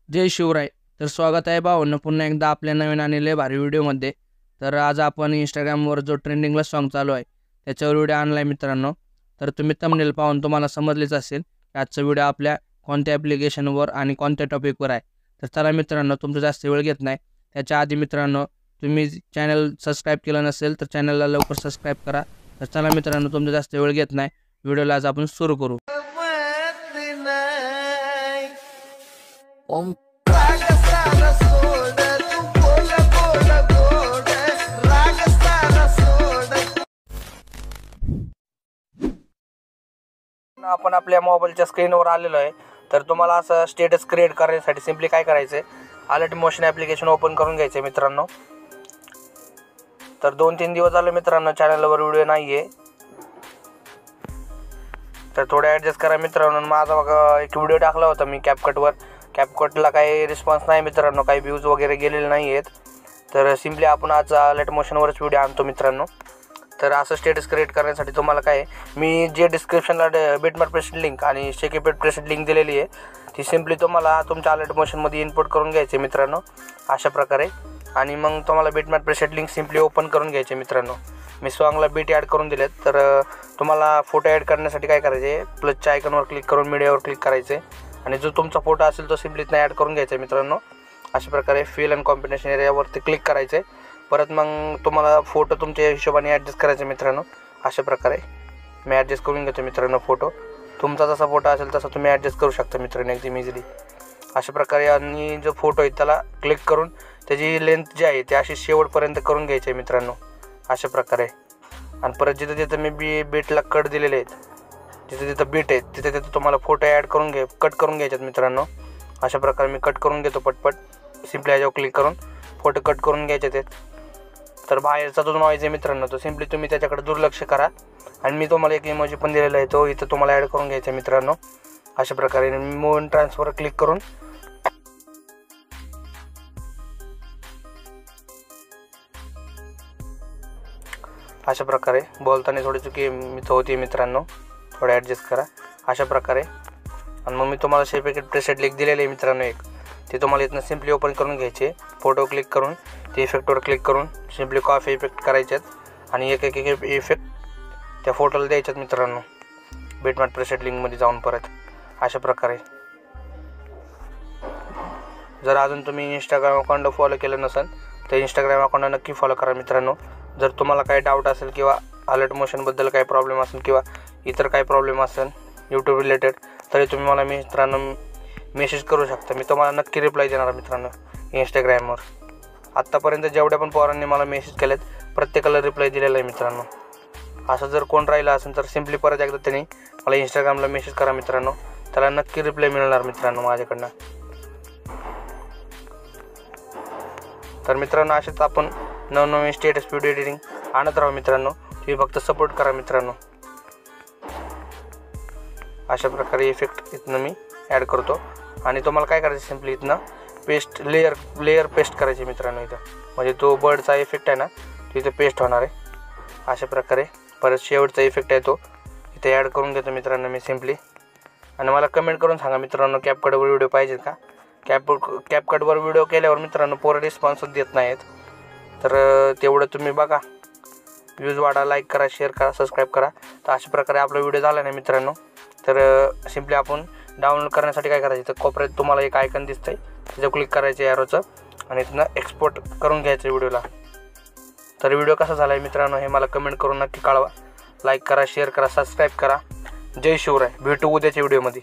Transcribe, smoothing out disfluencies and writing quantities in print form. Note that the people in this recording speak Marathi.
जय शिवराय। तर स्वागत आहे भावांनो पुन्हा एकदा आपल्या नवीन आणि लय भारी व्हिडिओमध्ये। तर आज आपण इंस्टाग्रामवर जो ट्रेंडिंगला सॉन्ग चालू आहे त्याच्यावर व्हिडिओ आणलाय मित्रांनो। तर तुम्ही थंबनेल पाहून तुम्हाला समजलेच असेल की आजचा व्हिडिओ आपल्या कोणत्या ॲप्लिकेशनवर आणि कोणत्या टॉपिकवर आहे। तर चला मित्रांनो, तुमचा जास्त वेळ घेत नाही त्याच्या आधी मित्रांनो, तुम्ही चॅनल सबस्क्राइब केलं नसेल तर चॅनलला लवकर सबस्क्राइब करा। तर चला मित्रांनो, तुमचा जास्त वेळ घेत नाही, व्हिडिओला आज आपण सुरू करू। आपण आपल्या मोबाईलच्या स्क्रीनवर आलेलो आहे। तर तुम्हाला असं स्टेटस क्रिएट करण्यासाठी सिंपली काय करायचं आहे, अलर्ट मोशन ॲप्लिकेशन ओपन करून घ्यायचं मित्रांनो। तर 2-3 दिवस झाले मित्रांनो चॅनलवर व्हिडिओ नाही आहे, तर थोडं ॲडजस्ट करा मित्रांनो। माझा बघा एक व्हिडिओ टाकला होता मी कॅपकटला काही रिस्पॉन्स नाही मित्रांनो, काही व्ह्यूज वगैरे गेलेले नाही आहेत। तर सिंपली आपण आज अलर्ट मोशनवरच व्हिडिओ आणतो मित्रांनो। तर असं स्टेटस क्रिएट करण्यासाठी तुम्हाला काय, मी जे डिस्क्रिप्शनला बिटमॅप प्रेसेड लिंक आणि शेकीपेड प्रेसेड लिंक दिलेली आहे ती सिंपली तुम्हाला तुमच्या अलर्ट मोशनमध्ये इनपुट करून घ्यायचे मित्रांनो अशा प्रकारे। आणि मग तुम्हाला बिटमॅप प्रेसेड लिंक सिंपली ओपन करून घ्यायचे मित्रांनो। मी सॉन्गला बीट ॲड करून दिलेत। तर तुम्हाला फोटो ॲड करण्यासाठी काय करायचे, प्लसच्या आयकॉनवर क्लिक करून मीडियावर क्लिक करायचे आणि जो तुमचा फोटो असेल तो सिंपली इथनं ॲड करून घ्यायचा मित्रांनो अशा प्रकारे। फिल अँड कॉम्बिनेशन एरियावरती क्लिक करायचे। परत मग तुम्हाला फोटो तुमच्या हिशोबाने ॲडजस्ट करायचे मित्रांनो अशा प्रकारे। मी ॲडजस्ट करून घेतो मित्रांनो फोटो, तुमचा जसा फोटो असेल तसा तुम्ही ॲडजस्ट करू शकता मित्रांनो एकदम इझिली अशा प्रकारे। आणि जो फोटो आहे त्याला क्लिक करून त्याची लेंथ जी आहे ती अशी शेवटपर्यंत करून घ्यायची आहे मित्रांनो अशा प्रकारे। आणि परत जिथं जिथं मी बीटला कट दिलेले आहेत, जिथं जिथं बीट आहेत तिथे तिथं तुम्हाला फोटो ॲड करून कट करून घ्यायच्यात मित्रांनो अशा प्रकारे। मी कट करून घेतो पटपट, सिंपली याच्यावर क्लिक करून फोटो कट करून घ्यायचे ते। तर बाहेरचा जो नॉईज आहे मित्रांनो तो सिंपली तुम्ही त्याच्याकडे दुर्लक्ष करा। आणि मी तुम्हाला एक इमोजी पण दिलेला आहे तो इथं तुम्हाला ॲड करून घ्यायचा मित्रांनो अशा प्रकारे। मूव ट्रान्सफर क्लिक करून अशा प्रकारे बोलताना थोडी चुकी होती मित्रांनो, थोडं ॲडजस्ट करा अशा प्रकारे। आणि मग मी तुम्हाला शेकीपेड प्रेसेड लिंक दिलेले आहे मित्रांनो एक, ते तुम्हाला इथनं सिंपली ओपन करून घ्यायचे। फोटो क्लिक करून ते इफेक्टवर क्लिक करून सिंपली कॉफी इफेक्ट करायच्यात आणि एक इफेक्ट त्या फोटोला द्यायच्यात मित्रांनो बिटमॅप प्रेसेड लिंकमध्ये जाऊन परत अशा प्रकारे। जर अजून तुम्ही इंस्टाग्राम अकाउंट फॉलो केलं नसेल तर इंस्टाग्राम अकाउंट नक्की फॉलो करा मित्रांनो। जर तुम्हाला काही डाऊट असेल किंवा अलर्ट मोशनबद्दल काही प्रॉब्लेम असेल किंवा इतर काही प्रॉब्लेम असेल यूट्यूब रिलेटेड तरी तुम्ही मला मित्रांनो मेसेज करू शकता, मी तुम्हाला नक्की रिप्लाय देणार मित्रांनो इंस्टाग्रामवर। आत्तापर्यंत जेवढ्या पण पोरांनी मला मेसेज केलेत प्रत्येकाला रिप्लाय दिलेला आहे मित्रांनो। असं जर कोण राहिलं असेल तर सिंपली परत एकदा त्यांनी मला इंस्टाग्रामला मेसेज करा मित्रांनो, त्याला नक्की रिप्लाय मिळणार मित्रांनो माझ्याकडनं। तर मित्रांनो असेच आपण नवनवीन स्टेटस व्हिडिओ एडिटिंग आणत राहू मित्रांनो, तुम्ही फक्त सपोर्ट करा मित्रांनो अशा प्रकारे। इफेक्ट इथनं मी ॲड करतो आणि तुम्हाला काय करायचं, सिंपली इथनं पेस्ट लेयर पेस्ट करायची मित्रांनो इथं, म्हणजे तो बर्डचा इफेक्ट आहे ना तिथे पेस्ट होणार आहे अशा प्रकारे। परत शेवटचा इफेक्ट आहे तो इथे ॲड करून घेतो मित्रांनो मी सिंपली। आणि मला कमेंट करून सांगा मित्रांनो कॅपकटवर व्हिडिओ पाहिजे का। कॅपकटवर व्हिडिओ केल्यावर मित्रांनो पोरं रिस्पॉन्सच देत नाहीत, तर तेवढं तुम्ही बघा, व्ह्यूज वाढा, लाईक करा, शेअर करा, सबस्क्राईब करा। तर अशा प्रकारे आपला व्हिडिओ झाला नाही मित्रांनो। तर सिंपली आपण डाउनलोड करण्यासाठी काय करायचं, तर कोपऱ्यात तुम्हाला एक आयकन दिसतंय त्याच्यावर क्लिक करायचं ॲरोचं आणि इथनं एक्सपोर्ट करून घ्यायचं व्हिडिओला। तर व्हिडिओ कसा झाला आहे मित्रांनो हे मला कमेंट करून नक्की कळवा, लाईक करा, शेअर करा, सबस्क्राईब करा। जय शिवराय, भेटू उद्याच्या व्हिडिओमध्ये।